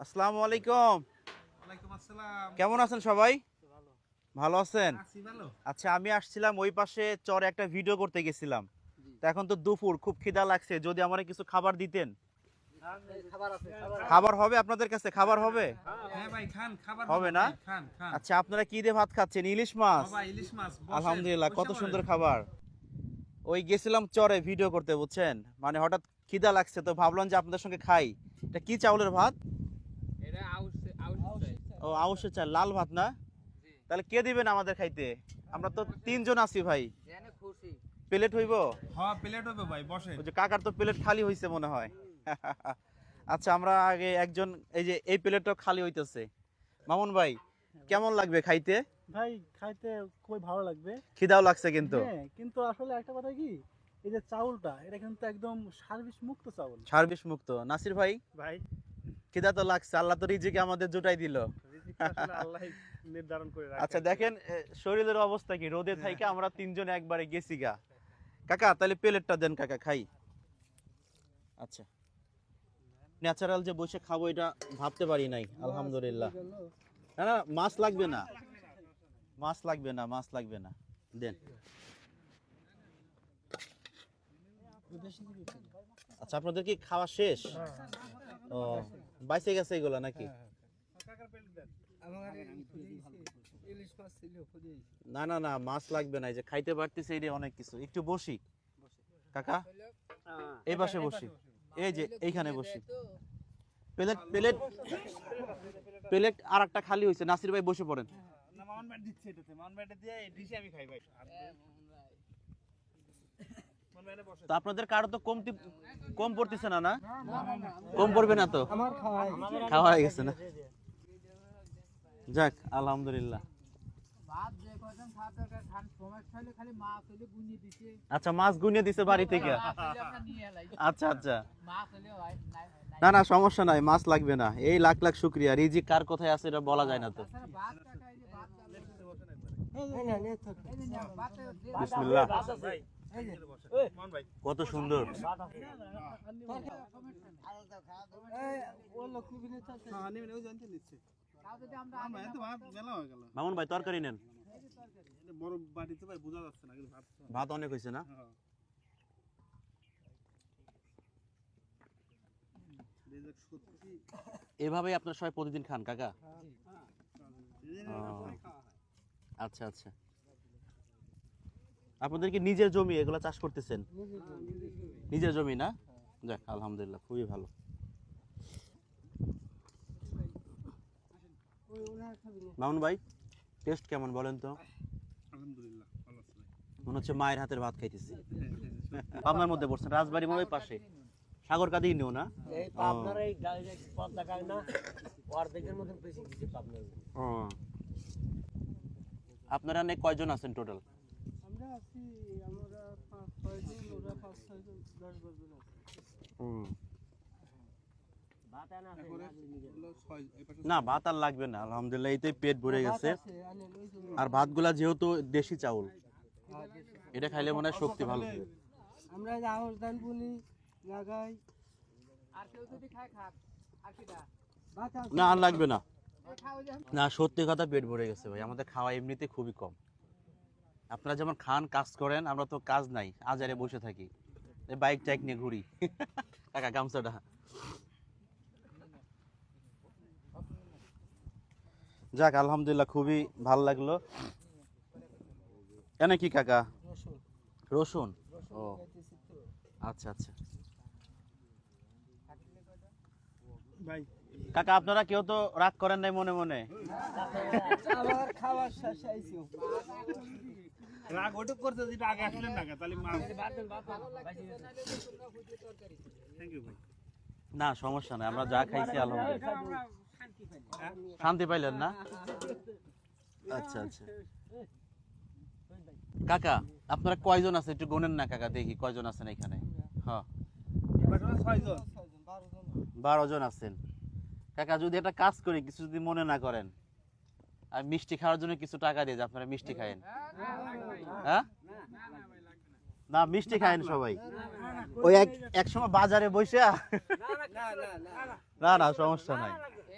আসসালামু আলাইকুম। ওয়ালাইকুম আসসালাম। কেমন আছেন সবাই? ভালো। ভালো আছেন? আছি ভালো। আচ্ছা, আমি আসছিলাম ওই পাশে চরে একটা ভিডিও করতে গেছিলাম। জি। তো এখন তো দুপুর, খুব খিদা লাগছে, যদি আমারে কিছু খাবার দিতেন। খাবার আছে, খাবার হবে আপনাদের কাছে? খাবার হবে? হ্যাঁ ভাই খান, খাবার হবে না? ভাই, খান, খান। আচ্ছা, আপনারা কি দিয়ে ভাত খাচ্ছেন? ইলিশ মাছ? বাবা ইলিশ মাছ, বসেন, আলহামদুলিল্লাহ, বইসা কত পড়েন। সুন্দর খাবার। ওই গেছিলাম চরে ভিডিও করতে, বুঝছেন, মানে হঠাৎ খিদা লাগছে তো ভাবলাম যে আপনাদের সঙ্গে খাই। এটা কি চাউলের ভাত? এটা আউশ ও, আউশের চাল, লাল ভাত না? জি। তাহলে কে দিবেন আমাদের খাইতে? আমরা তো তিনজন আছি ভাই। জানে খুশি। প্লেট হইব? হ্যাঁ প্লেট হবে ভাই, বসেন। ওই যে কাকার তো প্লেট খালি হইছে মনে হয়। আচ্ছা, আমরা আগে একজন, এই যে এই প্লেটটা খালি হইতেছে। মামুন ভাই, কেমন লাগবে খাইতে? ভাই খাইতে খুবই ভালো লাগবে। খিদাও লাগছে কিন্তু। হ্যাঁ, কিন্তু আসলে একটা কথা কি, এই যে চাউলটা এটা কিন্তু একদম সার্ভিস মুক্ত চাউল। সার্ভিস মুক্ত। নাসির ভাই, ভাই খিদা তো লাগছে, আল্লাহ তো রিজিকে আমাদের জুটাই দিল। রিজিকটা আসলে আল্লাহই নির্ধারণ করে রাখে। আচ্ছা দেখেন, শরীরের অবস্থা কি, রোদে থাইকে আমরা তিনজন একবারে গেছি গা। কাকা তাহলে প্লেটটা দেন কাকা, খাই। আচ্ছা, ন্যাচারাল যে বসে খাবো এটা ভাবতে পারি নাই, আলহামদুলিল্লাহ। না না, মাছ লাগবে না, মাছ লাগবে না, মাছ লাগবে না, দেন। আচ্ছা, আপনাদের কি খাওয়া শেষ? ও, বাইসে গেছে এগুলো নাকি? কাকার প্লেট দেন। ইলিশ মাছ ছিল, খুঁজে আইছি। না না না, মাছ লাগবে না, এই যে খাইতে পারতেছে এটা অনেক কিছু। একটু বসি কাকা, এই পাশে বসি, এই যে এইখানে বসি। প্লেট প্লেট প্লেট আর একটা খালি হয়েছে, নাসির ভাই বসে পড়েন। না মামন ভাই দিচ্ছে এটাতে, মামন ভাইটা দিয়ে এই ডিশে আমি খাই ভাই। মামন ভাই বসে। তো আপনাদের কারো তো কম পড়তেছে না? না কম পড়বে না তো? আমার খাওয়া হয়ে গেছে না? যাক, আলহামদুলিল্লাহ। ভাত যে কয়জন খাতে খান সময় খাইলে খালি মাছ হইলে গুনি দিছে। আচ্ছা, মাছ গুনিয়ে দিছে বাড়ি থেকে? আমরা নিয়ে এলাই। আচ্ছা আচ্ছা, মাছ হইলে ভাই নাই। না না, সমস্যা নাই, মাছ লাগবে না। এই লাখ লাখ শুক্রিয়া, রিজিক কার কোথায় আছে এটা বলা যায় না তো। তাছাড়া ভাত কাকা এই যে ভাত চালে বসে নাই পারে। এই যে ভাতে বিসমিল্লাহ। এই যে মামন ভাই কত সুন্দর। মামুন ভাই তরকারি নেন। বড় বাটিতে ভাই বোঝা যাচ্ছে না কিন্তু ভাত ভাত অনেক হয়েছে না? এভাবেই আপনারা সবাই প্রতিদিন খান কাকা? ও, আচ্ছা আচ্ছা। আপনাদের কি নিজের জমি, এগুলা চাষ করতেছেন? নিজের জমি না? যাক, আলহামদুলিল্লাহ, খুবই ভালো। মামুন ভাই, টেস্ট কেমন বলেন তো? আলহামদুলিল্লাহ ভালো আছে মনে হচ্ছে মায়ের হাতের ভাত খাইতেছি। পাবনার মধ্যে পড়ছেন, রাজবাড়ি মনে হয় পাশে, সাগর কাঁদি নিও না? এই পাবনার এই পদ্মা গায় না অর্ধেকের মতো বেশি কিছু পাবনার। ও, আপনারা অনেক কয়জন আছেন টোটাল? আমরা আছি, আমরা 5-6 জন, ওরা 5-6 জন, 10-12 জন আছে। না, ভাত আর লাগবে না, আলহামদুলিল্লাহ, এইতেই পেট ভরে গেছে। আর ভাতগুলা যেহেতু দেশি চাউল, এটা খাইলে মনে হয় শক্তি ভালো হবে। আমরা এই আউশ ধান বুনি লাগাই। আর কেউ যদি খায় খাক আর কিটা না, আর লাগবে না। খাও যে না, সত্যি কথা, পেট ভরে গেছে ভাই, আমাদের খাওয়া এমনিতে খুবই কম। আপনারা যেমন খান, কাজ করেন, আমরা তো কাজ নাই, আজারে বসে থাকি, বাইক টাইক নিয়ে ঘুরি। কাকা গামছাটা। যাক, আলহামদুলিল্লাহ, খুবই ভালো লাগলো। এনে কি কাকা? রসুন। ও আচ্ছা আচ্ছা। ভাই কাকা, আপনারা কেউ তো রাগ করেন নাই মনে মনে? আবার খাওয়ার শেষ আইছো। রাগ ওটুক করতে যেটা আগে আসলেন না তাহলে মাছ থ্যাংক ইউ ভাই না, সমস্যা নাই, আমরা যা খাইছি আলহামদুলিল্লাহ। শান্তি পাইলেন না? আচ্ছা আচ্ছা। কাকা, আপনারা কয়জন আছেন একটু গোনেন না কাকা, দেখি কয়জন আছেন এখানে। হ্যাঁ, এবার 6 জন 12 জন আছেন। কাকা, যদি একটা কাজ করি, কিছু যদি মনে না করেন, আর মিষ্টি খাওয়ার জন্য কিছু টাকা দিয়ে যে আপনারা মিষ্টি খায়েন। হ্যাঁ, না, মিষ্টি খায়েন সবাই। ওই এক সময় বাজারে বসে। না না, সমস্যা নাই।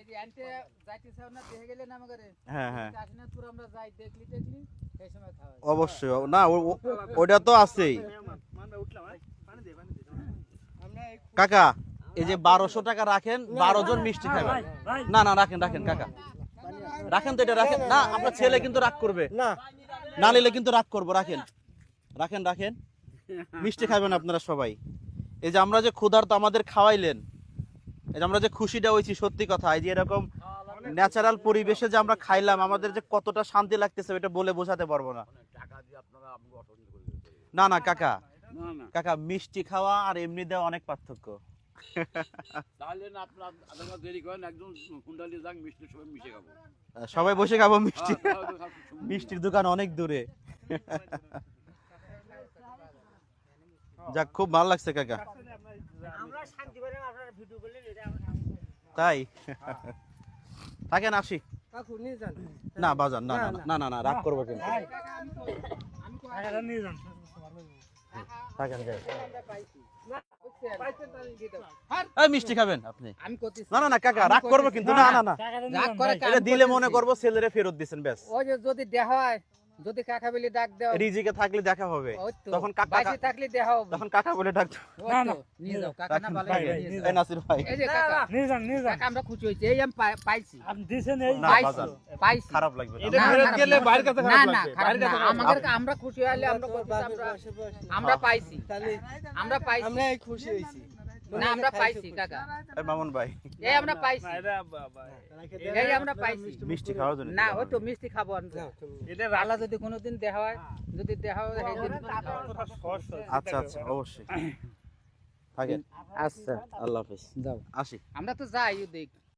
কি আনতে যাইতেছাও না দেখে গেলে না আমারে হ্যাঁ হ্যাঁ কাশীনাথপুর আমরা যাই দেখলি এই সময় খাওয়া অবশ্যই না ওইটা তো আছেই কাকা এই যে 1200 টাকা রাখেন 12 জন মিষ্টি খাবেন না না রাখেন রাখেন কাকা রাখেন তো এটা রাখেন না আপনার ছেলে কিন্তু রাগ করবে না না নিলে কিন্তু রাগ করবো রাখেন রাখেন রাখেন মিষ্টি খাবেন আপনারা সবাই এই যে আমরা যে ক্ষুধার্ত আমাদের খাওয়াইলেন এই যে আমরা যে খুশিটা হয়েছি সত্যি কথা এই যে এরকম ন্যাচারাল পরিবেশে যে আমরা খাইলাম আমাদের যে কতটা শান্তি লাগতেছে এটা বলে বোঝাতে পারবো না না না কাকা কাকা মিষ্টি খাওয়া আর এমনি দেওয়া অনেক পার্থক্য তাহলে না আপনার আধা ঘন্টা দেরি করেন একদম কুন্ডালি যাক মিষ্টি সবাই মিশে খাবো সবাই বসে খাবো মিষ্টি মিষ্টির দোকান অনেক দূরে যাক খুব ভালো লাগছে কাকা আমরা শান্তি করে আপনারা ভিডিও করলেন এটা তাই থাকেন আসি কাকু নিয়ে যান না বাজার না না না না না রাগ করবো কিন্তু টাকাটা নিয়ে যান থাকেন যাই পাইছেন তাহলে দিয়ে দাও এই মিষ্টি খাবেন আপনি আমি করতেছি না না না কাকা রাগ করবো কিন্তু না না না রাগ করে এটা দিলে মনে করবো ছেলেরে ফেরত দিছেন ব্যাস ওই যে যদি দেখা হয় যদি কাকা বলে ডাক দাও রিজিকে থাকলে দেখা হবে ওই তো তখন কাকা বাইসে থাকলে দেখা হবে তখন কাকা বলে ডাক ওই তো, নিয়ে যাও কাকা না ভালো থাকেন। নিয়ে এই যাও। নাসির ভাই এই যে কাকা নিয়ে যান নিয়ে যান কাকা আমরা খুশি হয়েছি এই আমি পাইছি আপনি দিছেন এই না পাইছি বাজার পাইছি খারাপ লাগবে না। না, খারাপ গেলে না। বাইরের কাছে না খারাপ না লাগবে। খারাপ বাইরের না কাছে খারাপ আমাদের আমরা খুশি হলে আমরা করতেছি আমরা পাইছি তাহলে আমরা পাইছি আমরা খুশি হইছি না আমরা পাইছি কাকা এই মামুন ভাই এই আমরা পাইছি এই আমরা পাইছি মিষ্টি খাওয়ার জন্য না ওই তো মিষ্টি খাবো আমরা আল্লাহ যদি কোনোদিন দেখা হয় যদি দেখা হয় সেই দিন খাওয়া। আচ্ছা আচ্ছা অবশ্যই থাকেন আচ্ছা আল্লাহ হাফেজ যাও আসি আমরা তো যাই দেখ